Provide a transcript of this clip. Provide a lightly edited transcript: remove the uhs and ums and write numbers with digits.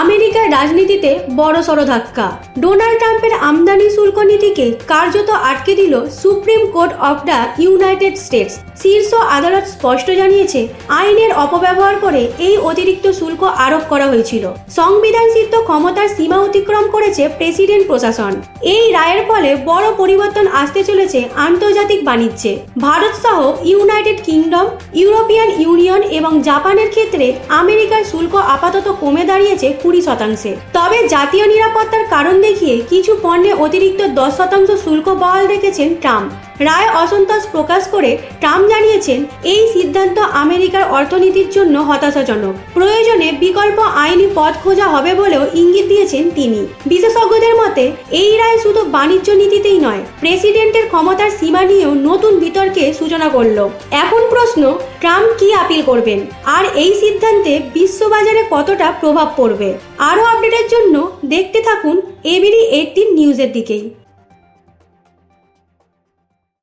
আমেরিকার রাজনীতিতে বড়সড় ধাক্কা। ডোনাল্ড ট্রাম্পের আমদানি শুল্ক নীতিকে কার্যত আটকে দিল supreme court of the United states. শীর্ষ আদালত স্পষ্ট জানিয়েছে, আইনের অপব্যবহার করে এই অতিরিক্ত শুল্ক আরোপ করা হয়েছিল। সংবিধানসিদ্ধ ক্ষমতার সীমা অতিক্রম করেছে প্রেসিডেন্ট প্রশাসন। এই রায়ের ফলে বড় পরিবর্তন আসতে চলেছে আন্তর্জাতিক বাণিজ্যে। ভারত সহ ইউনাইটেড কিংডম, ইউরোপিয়ান ইউনিয়ন এবং জাপানের ক্ষেত্রে আমেরিকার শুল্ক আপাতত কমে দাঁড়িয়েছে 20%। তবে জাতীয় নিরাপত্তার কারণ দেখিয়ে কিছু পণ্যে অতিরিক্ত 10% শুল্ক বহাল রেখেছেন ট্রাম্প। রায় অসন্তোষ প্রকাশ করে ট্রাম্প জানিয়েছেন, এই সিদ্ধান্ত আমেরিকার অর্থনীতির জন্য হতাশাজনক। প্রয়োজনে বিকল্প আইনি পথ খোঁজা হবে বলেও ইঙ্গিত দিয়েছেন তিনি। বিশেষজ্ঞদের মতে, এই রায় শুধু বাণিজ্য নীতিতেই নয়, প্রেসিডেন্টের ক্ষমতার সীমা নিয়েও নতুন বিতর্কের সূচনা করল। এখন প্রশ্ন, ট্রাম্প কি আপিল করবেন, আর এই সিদ্ধান্তে বিশ্ববাজারে কতটা প্রভাব পড়বে? আরও আপডেটের জন্য দেখতে থাকুন এবিডি 18 নিউজের দিকেই।